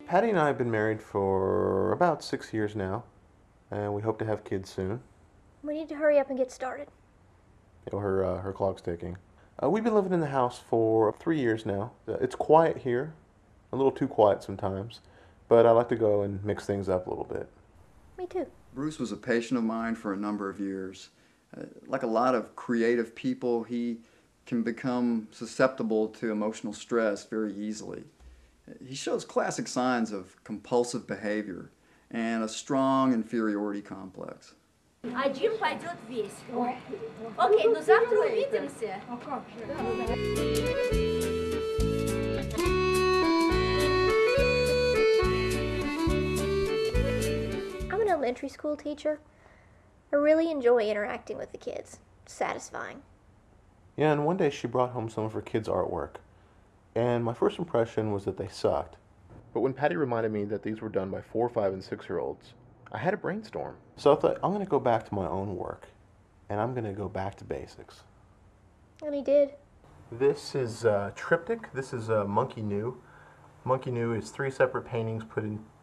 Patty and I have been married for about 6 years now, and we hope to have kids soon. We need to hurry up and get started. Her clock's ticking. We've been living in the house for 3 years now. It's quiet here, a little too quiet sometimes, but I like to go and mix things up a little bit. Me too. Bruce was a patient of mine for a number of years. Like a lot of creative people, he can become susceptible to emotional stress very easily. He shows classic signs of compulsive behavior and a strong inferiority complex. Один пойдет весь. Окей, ну завтра увидимся. I'm an elementary school teacher. I really enjoy interacting with the kids. It's satisfying. Yeah, and one day she brought home some of her kids' artwork, and my first impression was that they sucked. But when Patty reminded me that these were done by 4, 5, and 6-year-olds, I had a brainstorm. So I thought, I'm going to go back to my own work, and I'm going to go back to basics. And he did. This is Triptych. This is Monkey New. Monkey New is 3 separate paintings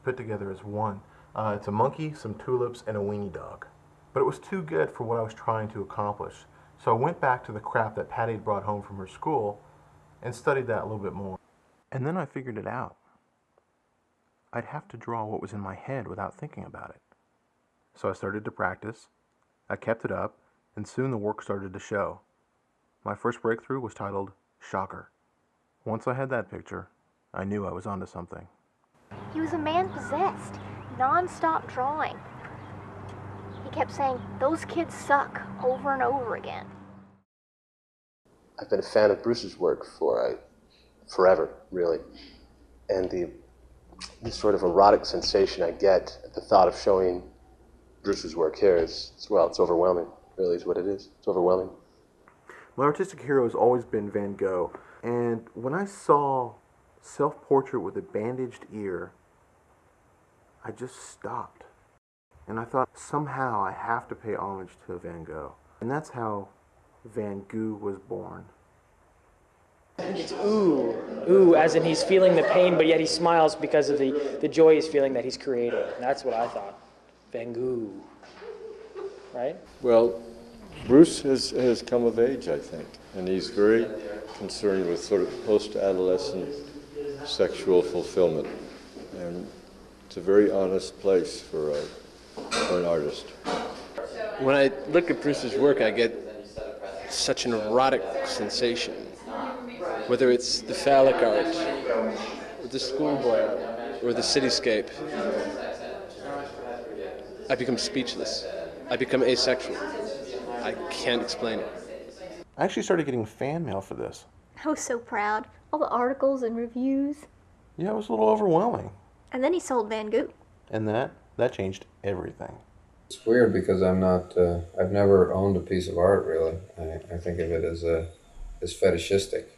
put together as one. It's a monkey, some tulips, and a weenie dog. But it was too good for what I was trying to accomplish. So I went back to the crap that Patty had brought home from her school and studied that a little bit more. And then I figured it out. I'd have to draw what was in my head without thinking about it. So I started to practice, I kept it up, and soon the work started to show. My first breakthrough was titled Shocker. Once I had that picture, I knew I was onto something. He was a man possessed, non-stop drawing. He kept saying, "Those kids suck," over and over again. I've been a fan of Bruce's work for forever, really. And the sort of erotic sensation I get at the thought of showing Bruce's work here is, well, it's overwhelming, really is what it is. It's overwhelming. My artistic hero has always been Van Gogh, and when I saw Self-Portrait with a Bandaged Ear, I just stopped. And I thought, somehow I have to pay homage to Van Gogh. And that's how Van Gogh was born. It's ooh, as in he's feeling the pain, but yet he smiles because of the joy he's feeling that he's creating. That's what I thought. Van Gogh, right? Well, Bruce has come of age, I think, and he's very concerned with sort of post-adolescent sexual fulfillment. And it's a very honest place for an artist. When I look at Bruce's work, I get such an erotic sensation. Whether it's the phallic art, or the schoolboy art, or the cityscape, I become speechless. I become asexual. I can't explain it. I actually started getting fan mail for this. I was so proud. All the articles and reviews. Yeah, it was a little overwhelming. And then he sold Van Gogh. And that changed everything. It's weird because I'm not, I've never owned a piece of art, really. I think of it as fetishistic.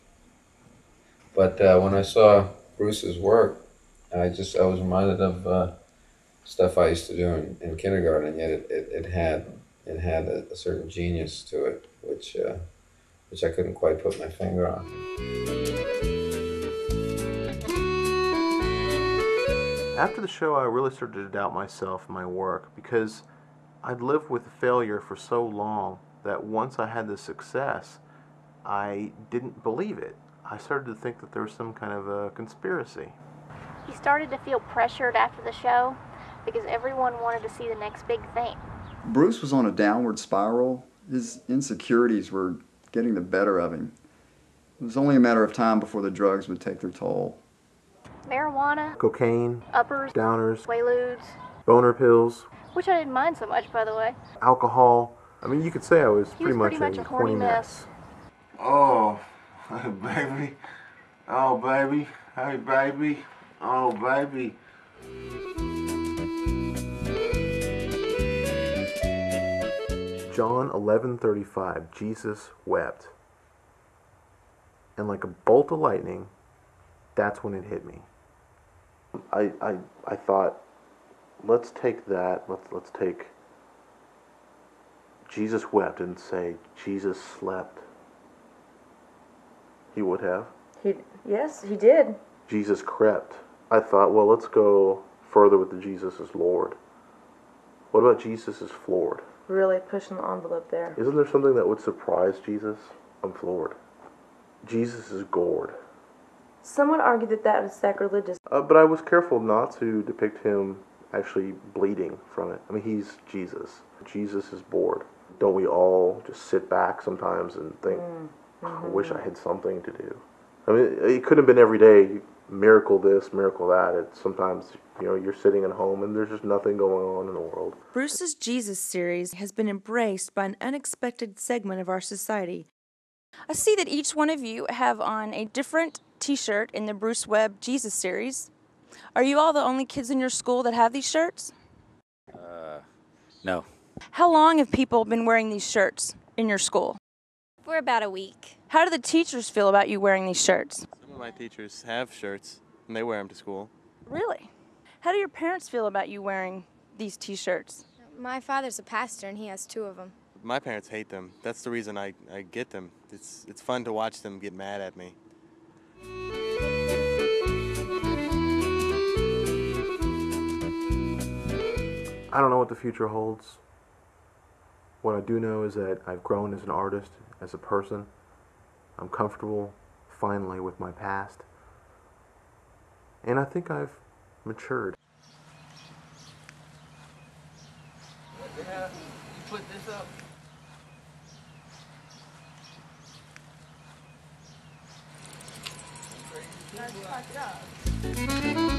But when I saw Bruce's work, I was reminded of stuff I used to do in kindergarten, and yet it had a certain genius to it, which I couldn't quite put my finger on. After the show, I really started to doubt myself and my work, because I'd lived with failure for so long that once I had the success, I didn't believe it. I started to think that there was some kind of a conspiracy. He started to feel pressured after the show because everyone wanted to see the next big thing. Bruce was on a downward spiral. His insecurities were getting the better of him. It was only a matter of time before the drugs would take their toll. Marijuana, Cocaine, uppers, downers, quaaludes, boner pills, which I didn't mind so much, by the way. alcohol. I mean, you could say I was He was pretty much a horny mess. Oh, baby. Oh, baby. Hey, baby. Oh, baby. John 11:35, Jesus wept. And like a bolt of lightning, that's when it hit me. I thought, let's take that, let's take Jesus wept and say Jesus slept. He would have. Yes, he did. Jesus crept. I thought, well, let's go further with the Jesus is Lord. What about Jesus is floored? Really pushing the envelope there. Isn't there something that would surprise Jesus? I'm floored. Jesus is gored. Some would argue that that was sacrilegious. But I was careful not to depict him actually bleeding from it. I mean, he's Jesus. Jesus is bored. Don't we all just sit back sometimes and think, I wish I had something to do? I mean, it couldn't have been every day, miracle this, miracle that. It's sometimes, you're sitting at home and there's just nothing going on in the world. Bruce's Jesus series has been embraced by an unexpected segment of our society. I see that each one of you have on a different t-shirt in the Bruce Webb Jesus series. Are you all the only kids in your school that have these shirts? No. How long have people been wearing these shirts in your school? For about a week. How do the teachers feel about you wearing these shirts? Some of my teachers have shirts, and they wear them to school. Really? How do your parents feel about you wearing these t-shirts? My father's a pastor, and he has 2 of them. My parents hate them. That's the reason I get them. It's fun to watch them get mad at me. I don't know what the future holds. What I do know is that I've grown as an artist, as a person. I'm comfortable, finally, with my past. And I think I've matured. Yeah, you put this up. That's fucked up.